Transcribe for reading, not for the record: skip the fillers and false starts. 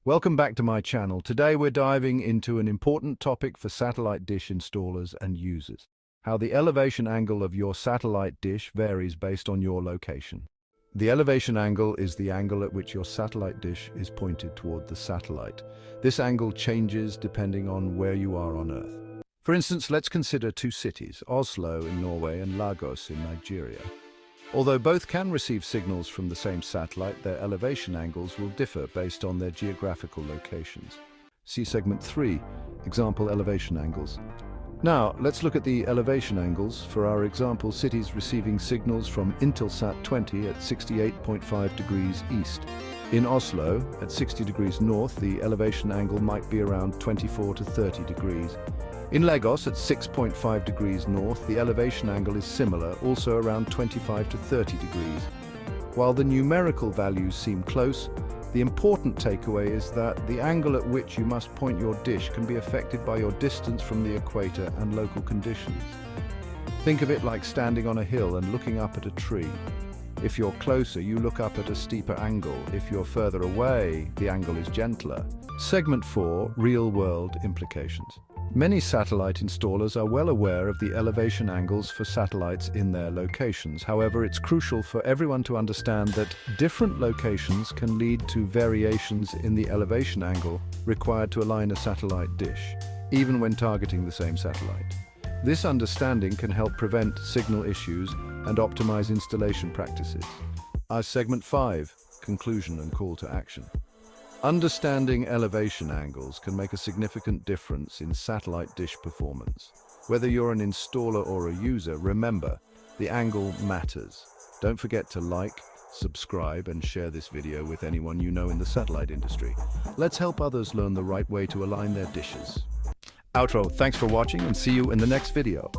Welcome back to my channel. Today we're diving into an important topic for satellite dish installers and users: how the elevation angle of your satellite dish varies based on your location. The elevation angle is the angle at which your satellite dish is pointed toward the satellite. This angle changes depending on where you are on Earth. For instance, let's consider two cities, Oslo in Norway and Lagos in Nigeria. Although both can receive signals from the same satellite, their elevation angles will differ based on their geographical locations. See segment 3, example elevation angles. Now, let's look at the elevation angles for our example cities receiving signals from Intelsat 20 at 68.5 degrees east. In Oslo, at 60 degrees north, the elevation angle might be around 24 to 30 degrees. In Lagos, at 6.5 degrees north, the elevation angle is similar, also around 25 to 30 degrees. While the numerical values seem close, the important takeaway is that the angle at which you must point your dish can be affected by your distance from the equator and local conditions. Think of it like standing on a hill and looking up at a tree. If you're closer, you look up at a steeper angle. If you're further away, the angle is gentler. Segment 4, real-world implications. Many satellite installers are well aware of the elevation angles for satellites in their locations. However, it's crucial for everyone to understand that different locations can lead to variations in the elevation angle required to align a satellite dish, even when targeting the same satellite. This understanding can help prevent signal issues and optimize installation practices. Our segment 5, conclusion and call to action. Understanding elevation angles can make a significant difference in satellite dish performance. Whether you're an installer or a user, remember, the angle matters. Don't forget to like, subscribe, and share this video with anyone you know in the satellite industry. Let's help others learn the right way to align their dishes. Outro, thanks for watching and see you in the next video.